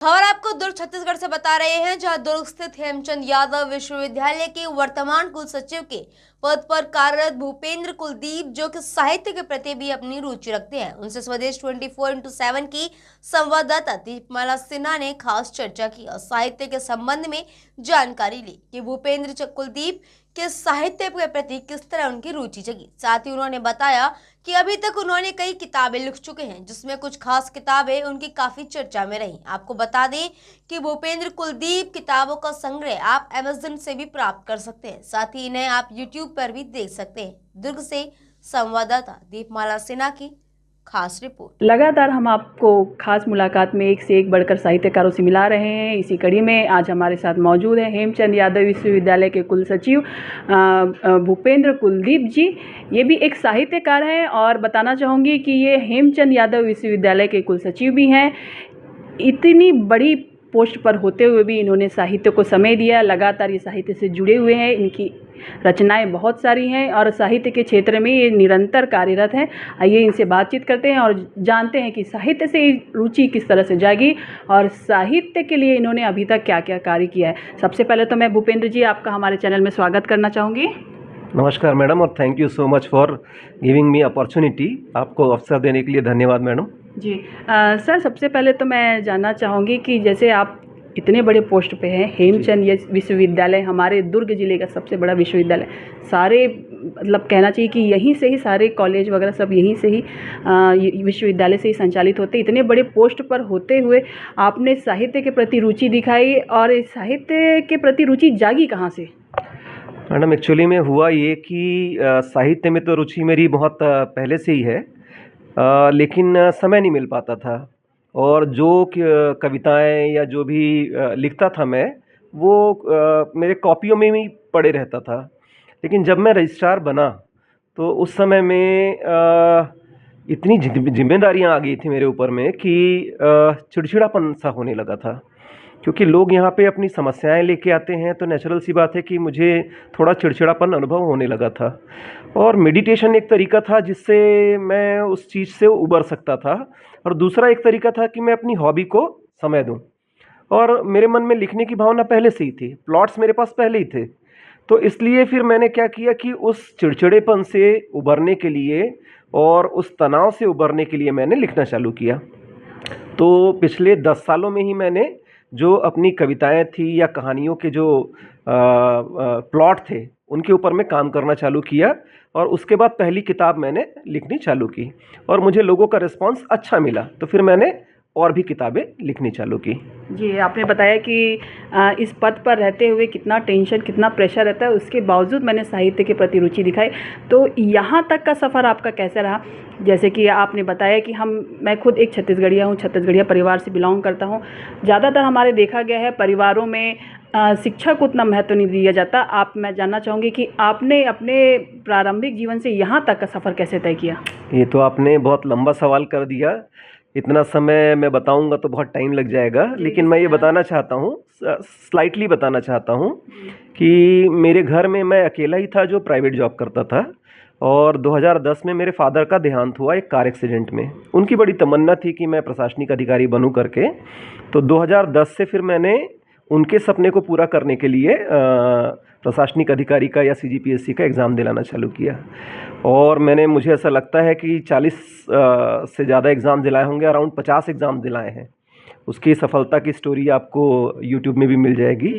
खबर आपको दुर्ग छत्तीसगढ़ से बता रहे हैं, जहां दुर्ग स्थित हेमचंद यादव विश्वविद्यालय के वर्तमान कुल सचिव के पद पर कार्यरत भूपेंद्र कुलदीप, जो कि साहित्य के प्रति भी अपनी रुचि रखते हैं, उनसे स्वदेश 24x7 की संवाददाता दीपमाला सिन्हा ने खास चर्चा की और साहित्य के संबंध में जानकारी ली कि भूपेंद्र कुलदीप के साहित्य के प्रति किस तरह उनकी रुचि जगी। साथ ही उन्होंने बताया कि अभी तक उन्होंने कई किताबें लिख चुके हैं, जिसमें कुछ खास किताबें उनकी काफी चर्चा में रही। आपको बता दें कि भूपेंद्र कुलदीप किताबों का संग्रह आप अमेज़न से भी प्राप्त कर सकते हैं, साथ ही इन्हें आप यूट्यूब पर भी देख सकते हैं। दुर्ग से संवाददाता दीपमाला सिन्हा की खास रिपोर्ट। लगातार हम आपको खास मुलाकात में एक से एक बढ़कर साहित्यकारों से मिला रहे हैं। इसी कड़ी में आज हमारे साथ मौजूद हैं हेमचंद यादव विश्वविद्यालय के कुल सचिव भूपेंद्र कुलदीप जी। ये भी एक साहित्यकार हैं और बताना चाहूँगी कि ये हेमचंद यादव विश्वविद्यालय के कुल सचिव भी हैं। इतनी बड़ी पोस्ट पर होते हुए भी इन्होंने साहित्य को समय दिया। लगातार ये साहित्य से जुड़े हुए हैं, इनकी रचनाएं बहुत सारी हैं और साहित्य के क्षेत्र में ये निरंतर कार्यरत हैं। आइए इनसे बातचीत करते हैं और जानते हैं कि साहित्य से रुचि किस तरह से जागी और साहित्य के लिए इन्होंने अभी तक क्या क्या कार्य किया है। सबसे पहले तो मैं भूपेंद्र जी आपका हमारे चैनल में स्वागत करना चाहूँगी। नमस्कार मैडम, और thank you so much for giving me opportunity. आपको अवसर देने के लिए धन्यवाद मैडम जी। सर, सबसे पहले तो मैं जानना चाहूँगी कि जैसे आप इतने बड़े पोस्ट पे हैं, हेमचंद ये विश्वविद्यालय हमारे दुर्ग ज़िले का सबसे बड़ा विश्वविद्यालय, सारे मतलब कहना चाहिए कि यहीं से ही सारे कॉलेज वगैरह सब यहीं से ही विश्वविद्यालय से ही संचालित होते। इतने बड़े पोस्ट पर होते हुए आपने साहित्य के प्रति रुचि दिखाई और इस साहित्य के प्रति रुचि जागी कहाँ से? मैडम, एक्चुअली में हुआ ये कि साहित्य में तो रुचि मेरी बहुत पहले से ही है, लेकिन समय नहीं मिल पाता था और जो कविताएं या जो भी लिखता था मैं, वो मेरे कॉपियों में ही पड़े रहता था। लेकिन जब मैं रजिस्ट्रार बना तो उस समय में इतनी जिम्मेदारियां आ गई थी मेरे ऊपर में कि चिड़चिड़ापन सा होने लगा था, क्योंकि लोग यहाँ पे अपनी समस्याएं लेके आते हैं, तो नेचुरल सी बात है कि मुझे थोड़ा चिड़चिड़ापन अनुभव होने लगा था। और मेडिटेशन एक तरीका था जिससे मैं उस चीज़ से उबर सकता था, और दूसरा एक तरीका था कि मैं अपनी हॉबी को समय दूं। और मेरे मन में लिखने की भावना पहले से ही थी, प्लॉट्स मेरे पास पहले ही थे, तो इसलिए फिर मैंने क्या किया कि उस चिड़चिड़ेपन से उबरने के लिए और उस तनाव से उबरने के लिए मैंने लिखना चालू किया। तो पिछले 10 सालों में ही मैंने जो अपनी कविताएं थी या कहानियों के जो प्लॉट थे उनके ऊपर मैं काम करना चालू किया, और उसके बाद पहली किताब मैंने लिखनी चालू की और मुझे लोगों का रिस्पांस अच्छा मिला, तो फिर मैंने और भी किताबें लिखनी चालू की। जी, आपने बताया कि इस पद पर रहते हुए कितना टेंशन, कितना प्रेशर रहता है, उसके बावजूद मैंने साहित्य के प्रति रुचि दिखाई। तो यहाँ तक का सफ़र आपका कैसा रहा? जैसे कि आपने बताया कि मैं खुद एक छत्तीसगढ़िया हूँ, छत्तीसगढ़िया परिवार से बिलोंग करता हूँ। ज़्यादातर हमारे देखा गया है परिवारों में शिक्षा को उतना महत्व नहीं दिया जाता। मैं जानना चाहूँगी कि आपने अपने प्रारंभिक जीवन से यहाँ तक का सफ़र कैसे तय किया? ये तो आपने बहुत लंबा सवाल कर दिया, इतना समय मैं बताऊंगा तो बहुत टाइम लग जाएगा, लेकिन मैं ये बताना चाहता हूँ, स्लाइटली बताना चाहता हूँ कि मेरे घर में मैं अकेला ही था जो प्राइवेट जॉब करता था, और 2010 में मेरे फादर का देहांत हुआ एक कार एक्सीडेंट में। उनकी बड़ी तमन्ना थी कि मैं प्रशासनिक अधिकारी बनूं करके, तो 2010 से फिर मैंने उनके सपने को पूरा करने के लिए प्रशासनिक अधिकारी का या CGPSC का एग्ज़ाम दिलाना चालू किया। और मुझे ऐसा लगता है कि 40 से ज़्यादा एग्ज़ाम दिलाए होंगे, अराउंड 50 एग्ज़ाम दिलाए हैं। उसकी सफलता की स्टोरी आपको यूट्यूब में भी मिल जाएगी।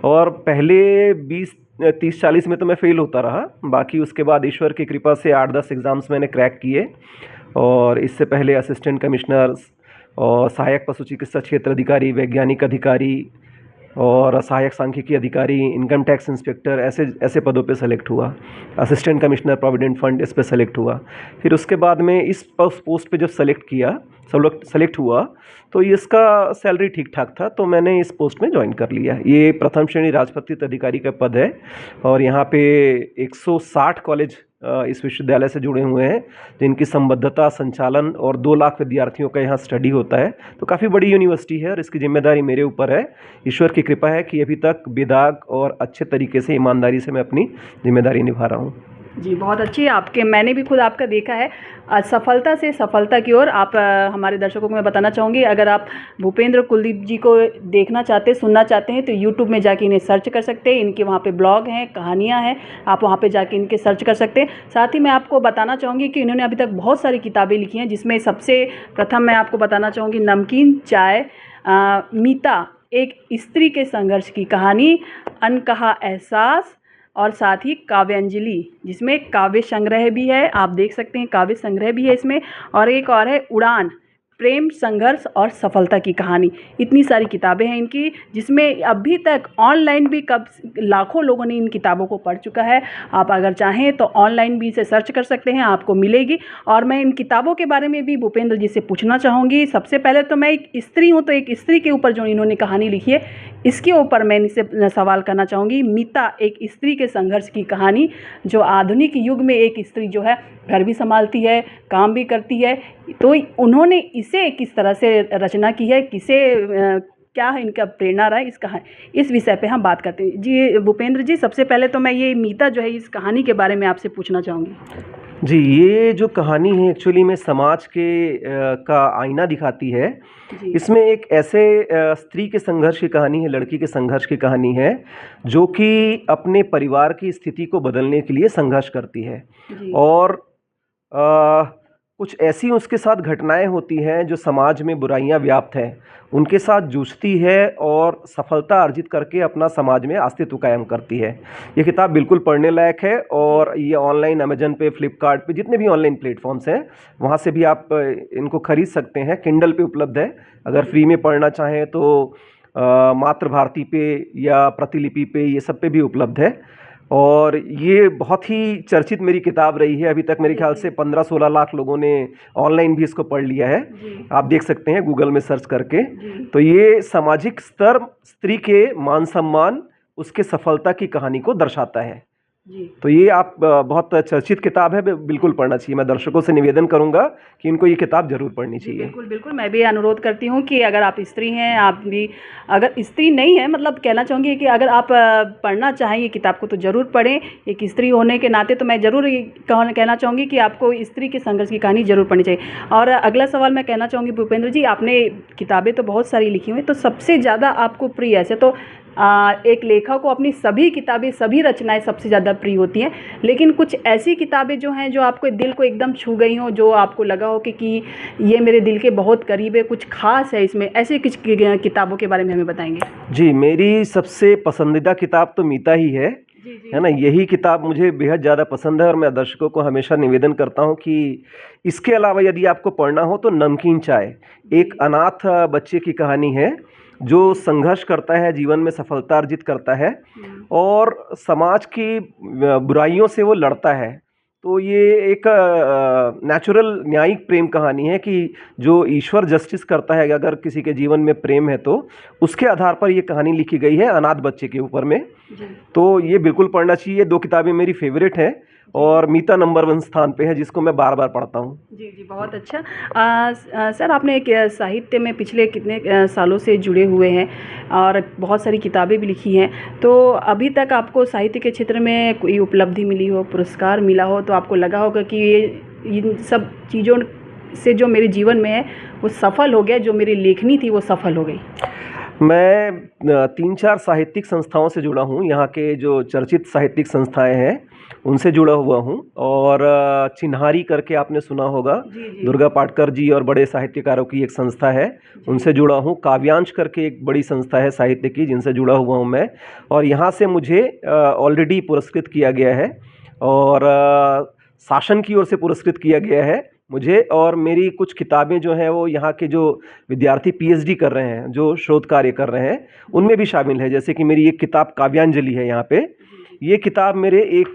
और पहले 20-30-40 में तो मैं फ़ेल होता रहा, बाकी उसके बाद ईश्वर की कृपा से 8-10 एग्ज़ाम्स मैंने क्रैक किए। और इससे पहले असिस्टेंट कमिश्नर और सहायक पशु चिकित्सा क्षेत्र अधिकारी, वैज्ञानिक अधिकारी और सहायक सांख्यिकी अधिकारी, इनकम टैक्स इंस्पेक्टर, ऐसे पदों पे सेलेक्ट हुआ। असिस्टेंट कमिश्नर प्रोविडेंट फंड, इस पे सेलेक्ट हुआ। फिर उसके बाद में इस पोस्ट पे जब सेलेक्ट हुआ तो इसका सैलरी ठीक ठाक था, तो मैंने इस पोस्ट में ज्वाइन कर लिया। ये प्रथम श्रेणी राजपत्रित अधिकारी का पद है, और यहाँ पे 160 कॉलेज इस विश्वविद्यालय से जुड़े हुए हैं, जिनकी संबद्धता, संचालन और 2 लाख विद्यार्थियों का यहाँ स्टडी होता है। तो काफ़ी बड़ी यूनिवर्सिटी है और इसकी जिम्मेदारी मेरे ऊपर है। ईश्वर की कृपा है कि अभी तक बेदाग और अच्छे तरीके से, ईमानदारी से मैं अपनी जिम्मेदारी निभा रहा हूँ। जी, बहुत अच्छी आपके, मैंने भी खुद आपका देखा है सफलता से सफलता की ओर। आप हमारे दर्शकों को मैं बताना चाहूँगी, अगर आप भूपेंद्र कुलदीप जी को देखना चाहते हैं, सुनना चाहते हैं, तो यूट्यूब में जाके इन्हें सर्च कर सकते हैं। इनके वहाँ पे ब्लॉग हैं, कहानियाँ हैं, आप वहाँ पे जाके इनके सर्च कर सकते हैं। साथ ही मैं आपको बताना चाहूँगी कि इन्होंने अभी तक बहुत सारी किताबें लिखी हैं, जिसमें सबसे प्रथम मैं आपको बताना चाहूँगी नमकीन चाय, मीता एक स्त्री के संघर्ष की कहानी, अनकहा एहसास, और साथ ही काव्यांजलि, जिसमें काव्य संग्रह भी है, आप देख सकते हैं काव्य संग्रह भी है इसमें, और एक और है उड़ान, प्रेम संघर्ष और सफलता की कहानी। इतनी सारी किताबें हैं इनकी, जिसमें अभी तक ऑनलाइन भी कब लाखों लोगों ने इन किताबों को पढ़ चुका है। आप अगर चाहें तो ऑनलाइन भी इसे सर्च कर सकते हैं, आपको मिलेगी। और मैं इन किताबों के बारे में भी भूपेंद्र जी से पूछना चाहूँगी। सबसे पहले तो मैं एक स्त्री हूँ, तो एक स्त्री के ऊपर जो इन्होंने कहानी लिखी है, इसके ऊपर मैं इनसे सवाल करना चाहूँगी। मीता एक स्त्री के संघर्ष की कहानी, जो आधुनिक युग में एक स्त्री जो है घर भी संभालती है, काम भी करती है, तो उन्होंने इसे किस तरह से रचना की है, क्या है इनका प्रेरणा रहा है, इस विषय पे हम बात करते हैं। जी भूपेंद्र जी, सबसे पहले तो मैं ये मीता जो है इस कहानी के बारे में आपसे पूछना चाहूँगी। जी, ये जो कहानी है एक्चुअली में समाज का आईना दिखाती है। जी इसमें एक ऐसे स्त्री के संघर्ष की कहानी है, लड़की के संघर्ष की कहानी है, जो कि अपने परिवार की स्थिति को बदलने के लिए संघर्ष करती है। जी और अ, कुछ ऐसी उसके साथ घटनाएं होती हैं जो समाज में बुराइयां व्याप्त हैं, उनके साथ जूझती है और सफलता अर्जित करके अपना समाज में अस्तित्व कायम करती है। ये किताब बिल्कुल पढ़ने लायक है, और ये ऑनलाइन अमेजन पे, फ्लिपकार्ट पे, जितने भी ऑनलाइन प्लेटफॉर्म्स हैं वहाँ से भी आप इनको खरीद सकते हैं। किंडल पे उपलब्ध है। अगर फ्री में पढ़ना चाहें तो मातृभारती पे या प्रतिलिपि पे, ये सब पे भी उपलब्ध है। और ये बहुत ही चर्चित मेरी किताब रही है। अभी तक मेरे ख्याल से 15-16 लाख लोगों ने ऑनलाइन भी इसको पढ़ लिया है। जी आप देख सकते हैं गूगल में सर्च करके। जी तो ये सामाजिक स्तर, स्त्री के मान सम्मान, उसके सफलता की कहानी को दर्शाता है। जी तो ये आप बहुत चर्चित किताब है, बिल्कुल पढ़ना चाहिए। मैं दर्शकों से निवेदन करूंगा कि इनको ये किताब जरूर पढ़नी चाहिए। बिल्कुल बिल्कुल, मैं भी अनुरोध करती हूँ कि अगर आप स्त्री हैं, आप भी अगर स्त्री नहीं है, मतलब कहना चाहूँगी कि अगर आप पढ़ना चाहें ये किताब को तो ज़रूर पढ़ें। एक स्त्री होने के नाते तो मैं ज़रूर ये कहना चाहूँगी कि आपको स्त्री के संघर्ष की कहानी ज़रूर पढ़नी चाहिए। और अगला सवाल मैं कहना चाहूँगी भूपेंद्र जी, आपने किताबें तो बहुत सारी लिखी हुई हैं, तो सबसे ज़्यादा आपको प्रिय, ऐसे तो एक लेखक को अपनी सभी किताबें, सभी रचनाएं सबसे ज़्यादा प्रिय होती हैं, लेकिन कुछ ऐसी किताबें जो हैं जो आपको दिल को एकदम छू गई हों, जो आपको लगा हो कि ये मेरे दिल के बहुत करीब है, कुछ खास है इसमें, ऐसे कुछ किताबों के बारे में हमें बताएंगे? जी, मेरी सबसे पसंदीदा किताब तो मीता ही है। जी जी है ना, यही किताब मुझे बेहद ज़्यादा पसंद है। और मैं दर्शकों को हमेशा निवेदन करता हूँ कि इसके अलावा यदि आपको पढ़ना हो तो नमकीन चाय, एक अनाथ बच्चे की कहानी है जो संघर्ष करता है, जीवन में सफलता अर्जित करता है और समाज की बुराइयों से वो लड़ता है। तो ये एक नेचुरल न्यायिक प्रेम कहानी है कि जो ईश्वर जस्टिस करता है, अगर किसी के जीवन में प्रेम है तो उसके आधार पर ये कहानी लिखी गई है, अनाथ बच्चे के ऊपर में। तो ये बिल्कुल पढ़ना चाहिए। 2 किताबें मेरी फेवरेट हैं और मीता नंबर 1 स्थान पे है, जिसको मैं बार बार पढ़ता हूँ। जी जी, बहुत अच्छा। सर, आपने एक साहित्य में पिछले कितने सालों से जुड़े हुए हैं और बहुत सारी किताबें भी लिखी हैं, तो अभी तक आपको साहित्य के क्षेत्र में कोई उपलब्धि मिली हो, पुरस्कार मिला हो, तो आपको लगा होगा कि ये इन सब चीज़ों से जो मेरे जीवन में है वो सफल हो गया, जो मेरी लेखनी थी वो सफल हो गई? मैं 3-4 साहित्यिक संस्थाओं से जुड़ा हूँ। यहाँ के जो चर्चित साहित्यिक संस्थाएं हैं उनसे जुड़ा हुआ हूँ। और चिन्हारी करके आपने सुना होगा, जी दुर्गा पाटकर जी और बड़े साहित्यकारों की एक संस्था है, उनसे जुड़ा हूँ। काव्यांश करके एक बड़ी संस्था है साहित्य की, जिनसे जुड़ा हुआ हूँ मैं। और यहाँ से मुझे ऑलरेडी पुरस्कृत किया गया है और शासन की ओर से पुरस्कृत किया गया है मुझे। और मेरी कुछ किताबें जो हैं वो यहाँ के जो विद्यार्थी पीएचडी कर रहे हैं, जो शोध कार्य कर रहे हैं, उनमें भी शामिल है। जैसे कि मेरी एक किताब काव्यांजलि है यहाँ पे, ये किताब मेरे एक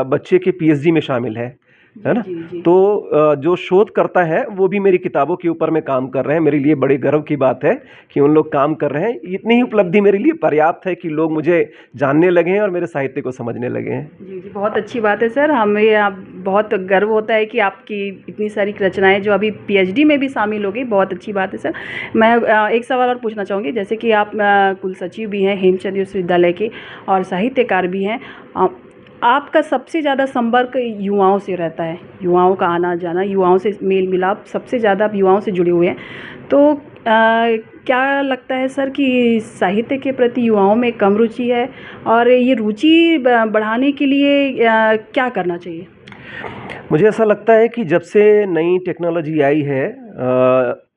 बच्चे के पीएचडी में शामिल है ना। जी। तो जो शोध करता है वो भी मेरी किताबों के ऊपर में काम कर रहे हैं। मेरे लिए बड़े गर्व की बात है कि उन लोग काम कर रहे हैं। इतनी ही उपलब्धि मेरे लिए पर्याप्त है कि लोग मुझे जानने लगे हैं और मेरे साहित्य को समझने लगे हैं। जी जी, बहुत अच्छी बात है सर। हमें बहुत गर्व होता है कि आपकी इतनी सारी रचनाएं जो अभी पीएचडी में भी शामिल हो गई, बहुत अच्छी बात है सर। मैं एक सवाल और पूछना चाहूँगी, जैसे कि आप कुल सचिव भी हैं हेमचंद विश्वविद्यालय के और साहित्यकार भी हैं, आपका सबसे ज़्यादा संपर्क युवाओं से रहता है, युवाओं का आना जाना, युवाओं से मेल मिलाप, सबसे ज़्यादा आप युवाओं से जुड़े हुए हैं। तो क्या लगता है सर कि साहित्य के प्रति युवाओं में कम रुचि है, और ये रुचि बढ़ाने के लिए क्या करना चाहिए? मुझे ऐसा लगता है कि जब से नई टेक्नोलॉजी आई है,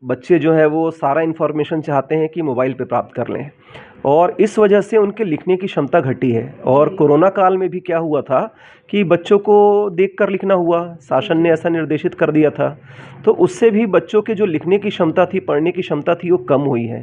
बच्चे जो है वो सारा इन्फॉर्मेशन चाहते हैं कि मोबाइल पे प्राप्त कर लें, और इस वजह से उनके लिखने की क्षमता घटी है। और कोरोना काल में भी क्या हुआ था कि बच्चों को देखकर लिखना हुआ, शासन ने ऐसा निर्देशित कर दिया था, तो उससे भी बच्चों के जो लिखने की क्षमता थी, पढ़ने की क्षमता थी, वो कम हुई है।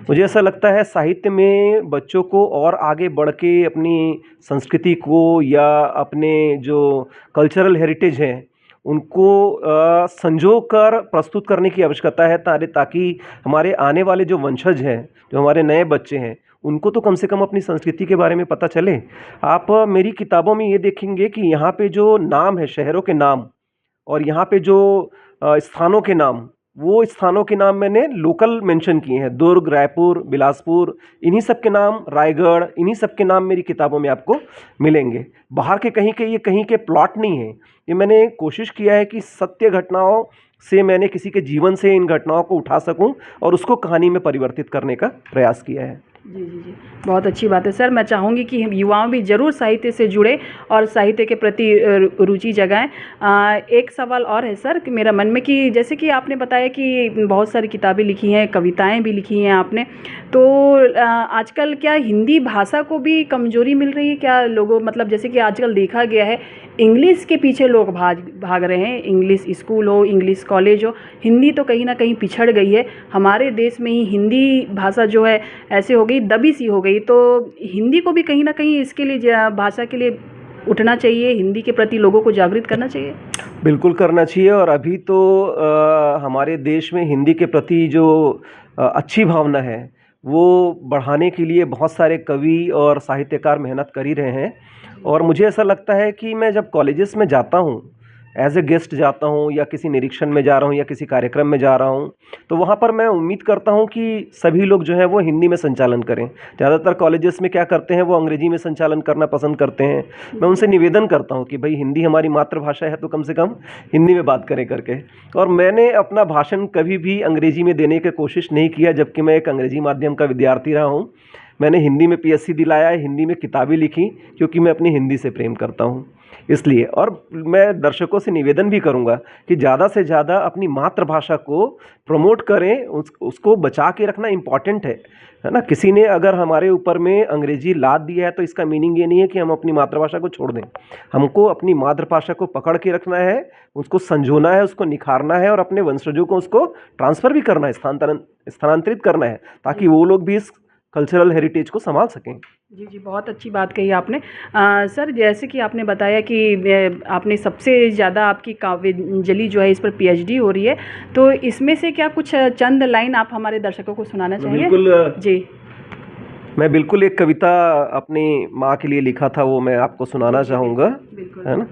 मुझे ऐसा लगता है साहित्य में बच्चों को और आगे बढ़ के अपनी संस्कृति को या अपने जो कल्चरल हेरिटेज हैं उनको संजो कर प्रस्तुत करने की आवश्यकता है, ताकि हमारे आने वाले जो वंशज हैं, जो हमारे नए बच्चे हैं, उनको तो कम से कम अपनी संस्कृति के बारे में पता चले। आप मेरी किताबों में ये देखेंगे कि यहाँ पे जो नाम है, शहरों के नाम, और यहाँ पे जो स्थानों के नाम, वो स्थानों के नाम मैंने लोकल मेंशन किए हैं। दुर्ग, रायपुर, बिलासपुर, इन्हीं सब के नाम, रायगढ़, इन्हीं सब के नाम मेरी किताबों में आपको मिलेंगे। बाहर के ये कहीं के प्लॉट नहीं है। ये मैंने कोशिश किया है कि सत्य घटनाओं से मैंने किसी के जीवन से इन घटनाओं को उठा सकूं और उसको कहानी में परिवर्तित करने का प्रयास किया है। जी जी जी, बहुत अच्छी बात है सर। मैं चाहूँगी कि युवाओं भी ज़रूर साहित्य से जुड़े और साहित्य के प्रति रुचि जगाएं। एक सवाल और है सर कि मेरा मन में, कि जैसे कि आपने बताया कि बहुत सारी किताबें लिखी हैं, कविताएं भी लिखी हैं आपने, तो आजकल क्या हिंदी भाषा को भी कमज़ोरी मिल रही है क्या लोगों, मतलब जैसे कि आजकल देखा गया है इंग्लिश के पीछे लोग भाग रहे हैं, इंग्लिश स्कूल हो, इंग्लिश कॉलेज हो, हिंदी तो कहीं ना कहीं पिछड़ गई है। हमारे देश में ही हिंदी भाषा जो है ऐसे हो गई, दबी सी हो गई। तो हिंदी को भी कहीं ना कहीं इसके लिए, भाषा के लिए उठना चाहिए, हिंदी के प्रति लोगों को जागृत करना चाहिए। बिल्कुल करना चाहिए। और अभी तो हमारे देश में हिंदी के प्रति जो अच्छी भावना है वो बढ़ाने के लिए बहुत सारे कवि और साहित्यकार मेहनत कर ही रहे हैं। और मुझे ऐसा लगता है कि मैं जब कॉलेजेस में जाता हूँ, एज ए गेस्ट जाता हूँ, या किसी निरीक्षण में जा रहा हूँ, या किसी कार्यक्रम में जा रहा हूँ, तो वहाँ पर मैं उम्मीद करता हूँ कि सभी लोग जो है वो हिंदी में संचालन करें। ज़्यादातर कॉलेजेस में क्या करते हैं, वो अंग्रेजी में संचालन करना पसंद करते हैं। मैं उनसे निवेदन करता हूँ कि भाई हिंदी हमारी मातृभाषा है, तो कम से कम हिंदी में बात करें करके। और मैंने अपना भाषण कभी भी अंग्रेजी में देने की कोशिश नहीं किया, जबकि मैं एक अंग्रेजी माध्यम का विद्यार्थी रहा हूँ। मैंने हिंदी में PSC दिलाया है, हिंदी में किताबें लिखी, क्योंकि मैं अपनी हिंदी से प्रेम करता हूँ इसलिए। और मैं दर्शकों से निवेदन भी करूंगा कि ज़्यादा से ज़्यादा अपनी मातृभाषा को प्रमोट करें, उसको बचा के रखना इम्पॉर्टेंट है ना। किसी ने अगर हमारे ऊपर में अंग्रेजी लाद दिया है तो इसका मीनिंग ये नहीं है कि हम अपनी मातृभाषा को छोड़ दें। हमको अपनी मातृभाषा को पकड़ के रखना है, उसको संजोना है, उसको निखारना है, और अपने वंशजों को उसको ट्रांसफ़र भी करना है, स्थानांतरित करना है, ताकि वो लोग भी इस कल्चरल हेरिटेज को संभाल सकें। जी जी, बहुत अच्छी बात कही आपने। सर, जैसे कि आपने बताया कि आपने सबसे ज़्यादा आपकी काव्यांजलि जो है इस पर PhD हो रही है, तो इसमें से क्या कुछ चंद लाइन आप हमारे दर्शकों को सुनाना चाहेंगे? बिल्कुल जी, मैं बिल्कुल एक कविता अपनी माँ के लिए लिखा था, वो मैं आपको सुनाना चाहूँगा, बिल्कुल। है ना।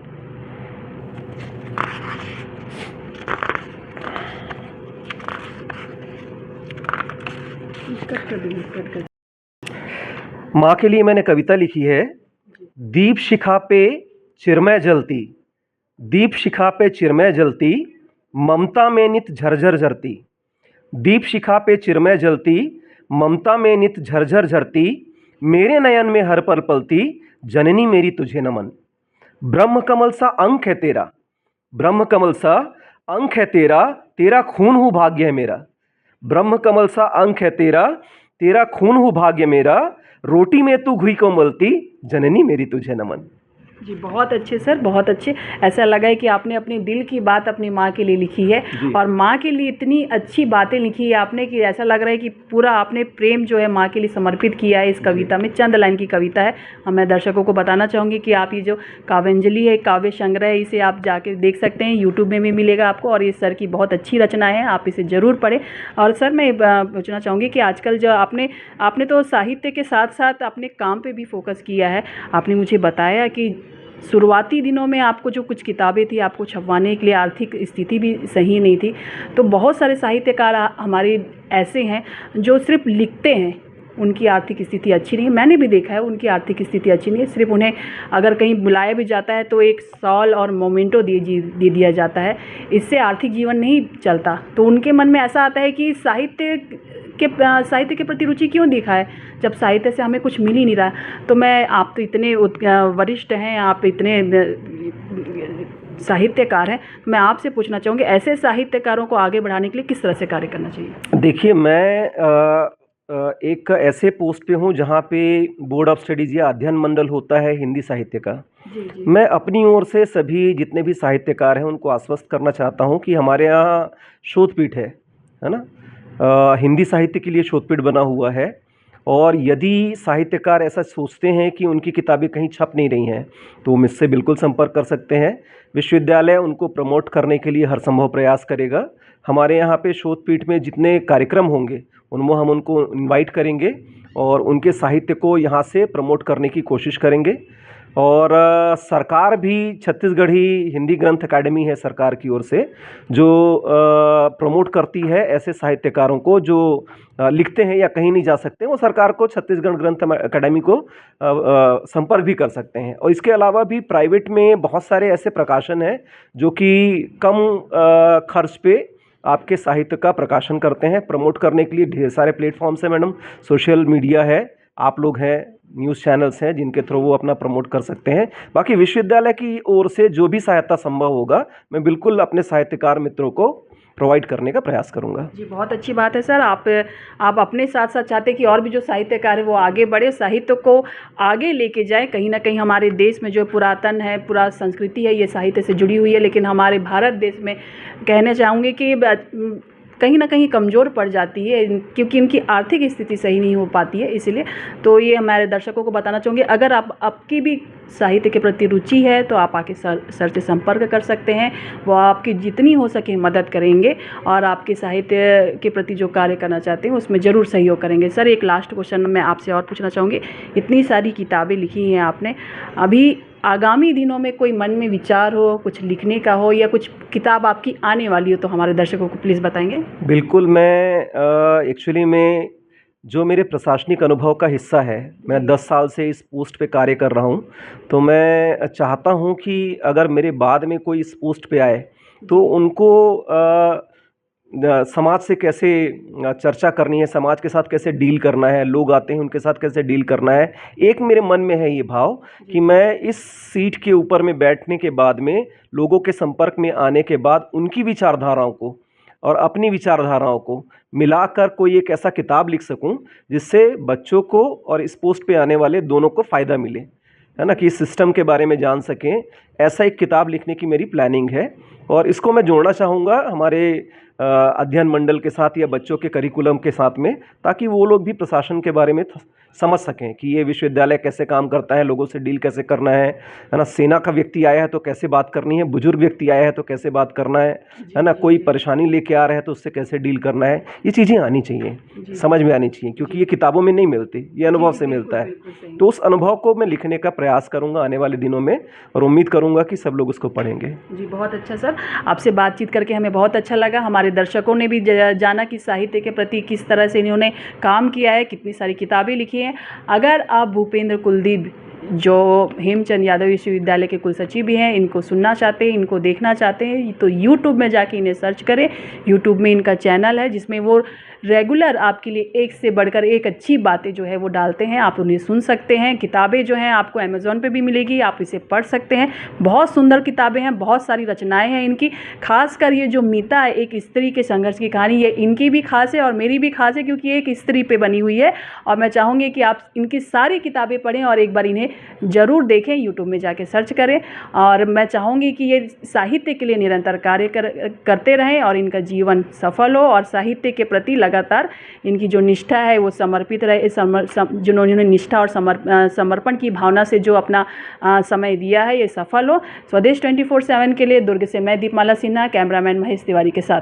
माँ के लिए मैंने कविता लिखी है। दीप शिखा पे चिरमय जलती, दीप शिखा पे चिरमय जलती, ममता में नित झरझर झरती। दीप शिखा पे चिरमय जलती, ममता में नित झरझर झरती, मेरे नयन में हर पल पलती, जननी मेरी तुझे नमन। ब्रह्म कमल सा अंक है तेरा, ब्रह्म कमल सा अंक है तेरा, तेरा खून हूँ भाग्य है मेरा। ब्रह्म कमल सा अंक है तेरा, तेरा खून हूँ भाग्य मेरा, रोटी में तू घी को मलती, जननी मेरी तुझे नमन। जी, बहुत अच्छे सर, बहुत अच्छे। ऐसा लगा है कि आपने अपने दिल की बात अपनी माँ के लिए लिखी है, और माँ के लिए इतनी अच्छी बातें लिखी है आपने कि ऐसा लग रहा है कि पूरा आपने प्रेम जो है माँ के लिए समर्पित किया है इस कविता में। चंद लाइन की कविता है। मैं दर्शकों को बताना चाहूँगी कि आप ये जो काव्यांजलि है, काव्य संग्रह है, इसे आप जाके देख सकते हैं, यूट्यूब में भी मिलेगा आपको, और ये सर की बहुत अच्छी रचना है, आप इसे ज़रूर पढ़ें। और सर, मैं पूछना चाहूँगी कि आजकल जो आपने तो साहित्य के साथ साथ अपने काम पे भी फोकस किया है। आपने मुझे बताया कि शुरुआती दिनों में आपको जो कुछ किताबें थी, आपको छपवाने के लिए आर्थिक स्थिति भी सही नहीं थी। तो बहुत सारे साहित्यकार हमारे ऐसे हैं जो सिर्फ लिखते हैं, उनकी आर्थिक स्थिति अच्छी नहीं है। मैंने भी देखा है उनकी आर्थिक स्थिति अच्छी नहीं है। सिर्फ उन्हें अगर कहीं बुलाया भी जाता है तो एक शॉल और मोमेंटो दे दिया जाता है, इससे आर्थिक जीवन नहीं चलता। तो उनके मन में ऐसा आता है कि साहित्य के प्रति रुचि क्यों दिखाए जब साहित्य से हमें कुछ मिल ही नहीं रहा। तो आप तो इतने वरिष्ठ हैं, आप इतने साहित्यकार हैं, मैं आपसे पूछना चाहूँगी ऐसे साहित्यकारों को आगे बढ़ाने के लिए किस तरह से कार्य करना चाहिए? देखिए, मैं एक ऐसे पोस्ट पे हूँ जहाँ पे बोर्ड ऑफ स्टडीज़ या अध्ययन मंडल होता है हिंदी साहित्य का। जी। मैं अपनी ओर से सभी जितने भी साहित्यकार हैं उनको आश्वस्त करना चाहता हूँ कि हमारे यहाँ शोधपीठ है ना, हिंदी साहित्य के लिए शोधपीठ बना हुआ है। और यदि साहित्यकार ऐसा सोचते हैं कि उनकी किताबें कहीं छप नहीं रही हैं तो वो मुझसे बिल्कुल संपर्क कर सकते हैं। विश्वविद्यालय उनको प्रमोट करने के लिए हर संभव प्रयास करेगा। हमारे यहाँ पे शोधपीठ में जितने कार्यक्रम होंगे उनमें हम उनको इनवाइट करेंगे और उनके साहित्य को यहाँ से प्रमोट करने की कोशिश करेंगे। और सरकार भी, छत्तीसगढ़ी हिंदी ग्रंथ अकादमी है सरकार की ओर से, जो प्रमोट करती है ऐसे साहित्यकारों को जो लिखते हैं या कहीं नहीं जा सकते, वो सरकार को छत्तीसगढ़ ग्रंथ अकादमी को संपर्क भी कर सकते हैं। और इसके अलावा भी प्राइवेट में बहुत सारे ऐसे प्रकाशन हैं जो कि कम खर्च पे आपके साहित्य का प्रकाशन करते हैं। प्रमोट करने के लिए ढेर सारे प्लेटफॉर्म्स हैं मैडम, सोशल मीडिया है, आप लोग हैं, न्यूज़ चैनल्स हैं जिनके थ्रू वो अपना प्रमोट कर सकते हैं। बाकी विश्वविद्यालय की ओर से जो भी सहायता संभव होगा मैं बिल्कुल अपने साहित्यकार मित्रों को प्रोवाइड करने का प्रयास करूंगा। जी, बहुत अच्छी बात है सर। आप अपने साथ साथ चाहते हैं कि और भी जो साहित्यकार है वो आगे बढ़े, साहित्य को आगे लेके जाए। कहीं ना कहीं हमारे देश में जो पुरातन है, पूरा संस्कृति है, ये साहित्य से जुड़ी हुई है, लेकिन हमारे भारत देश में कहना चाहूँगी कि कहीं ना कहीं कमज़ोर पड़ जाती है क्योंकि इनकी आर्थिक स्थिति सही नहीं हो पाती है। इसलिए तो ये हमारे दर्शकों को बताना चाहूँगी, अगर आपकी भी साहित्य के प्रति रुचि है तो आप आके सर से संपर्क कर सकते हैं। वो आपकी जितनी हो सके मदद करेंगे और आपके साहित्य के प्रति जो कार्य करना चाहते हैं उसमें ज़रूर सहयोग करेंगे। सर, एक लास्ट क्वेश्चन मैं आपसे और पूछना चाहूँगी, इतनी सारी किताबें लिखी हैं आपने, अभी आगामी दिनों में कोई मन में विचार हो कुछ लिखने का हो या कुछ किताब आपकी आने वाली हो तो हमारे दर्शकों को प्लीज़ बताएंगे? बिल्कुल, मैं एक्चुअली में जो मेरे प्रशासनिक अनुभव का हिस्सा है, मैं 10 साल से इस पोस्ट पे कार्य कर रहा हूँ, तो मैं चाहता हूँ कि अगर मेरे बाद में कोई इस पोस्ट पे आए तो उनको समाज से कैसे चर्चा करनी है, समाज के साथ कैसे डील करना है, लोग आते हैं उनके साथ कैसे डील करना है। एक मेरे मन में है ये भाव कि मैं इस सीट के ऊपर में बैठने के बाद में लोगों के संपर्क में आने के बाद उनकी विचारधाराओं को और अपनी विचारधाराओं को मिलाकर कोई एक ऐसा किताब लिख सकूं जिससे बच्चों को और इस पोस्ट पे आने वाले दोनों को फ़ायदा मिले, है ना, कि इस सिस्टम के बारे में जान सकें। ऐसा एक किताब लिखने की मेरी प्लानिंग है और इसको मैं जोड़ना चाहूँगा हमारे अध्ययन मंडल के साथ या बच्चों के करिकुलम के साथ में, ताकि वो लोग भी प्रशासन के बारे में समझ सकें कि ये विश्वविद्यालय कैसे काम करता है, लोगों से डील कैसे करना है ना। सेना का व्यक्ति आया है तो कैसे बात करनी है, बुजुर्ग व्यक्ति आया है तो कैसे बात करना है ना, कोई परेशानी लेके आ रहा है तो उससे कैसे डील करना है। ये चीज़ें आनी चाहिए, समझ में आनी चाहिए, क्योंकि ये किताबों में नहीं मिलती, ये अनुभव से मिलता है। तो उस अनुभव को मैं लिखने का प्रयास करूँगा आने वाले दिनों में और उम्मीद करूँगा कि सब लोग उसको पढ़ेंगे। जी, बहुत अच्छा सर, आपसे बातचीत करके हमें बहुत अच्छा लगा। हमारे दर्शकों ने भी जाना कि साहित्य के प्रति किस तरह से इन्होंने काम किया है, कितनी सारी किताबें लिखी हैं। अगर आप भूपेंद्र कुलदीप जो हेमचंद यादव विश्वविद्यालय के कुलसचिव भी हैं, इनको सुनना चाहते हैं, इनको देखना चाहते हैं तो यूट्यूब में जाके इन्हें सर्च करें। यूट्यूब में इनका चैनल है जिसमें वो रेगुलर आपके लिए एक से बढ़कर एक अच्छी बातें जो है वो डालते हैं, आप उन्हें सुन सकते हैं। किताबें जो हैं आपको अमेज़ॉन पे भी मिलेगी, आप इसे पढ़ सकते हैं। बहुत सुंदर किताबें हैं, बहुत सारी रचनाएं हैं इनकी। खासकर ये जो मीता है, एक स्त्री के संघर्ष की कहानी, ये इनकी भी खास है और मेरी भी खास है क्योंकि एक स्त्री पे बनी हुई है। और मैं चाहूँगी कि आप इनकी सारी किताबें पढ़ें और एक बार इन्हें ज़रूर देखें, यूट्यूब में जाके सर्च करें। और मैं चाहूँगी कि ये साहित्य के लिए निरंतर कार्य करते रहें और इनका जीवन सफल हो और साहित्य के प्रति लगातार इनकी जो निष्ठा है वो समर्पित रहे। जिन्होंने निष्ठा और समर्पण की भावना से जो अपना समय दिया है ये सफल हो। स्वदेश 24/7 के लिए दुर्ग से मैं दीपमाला सिन्हा, कैमरामैन महेश तिवारी के साथ।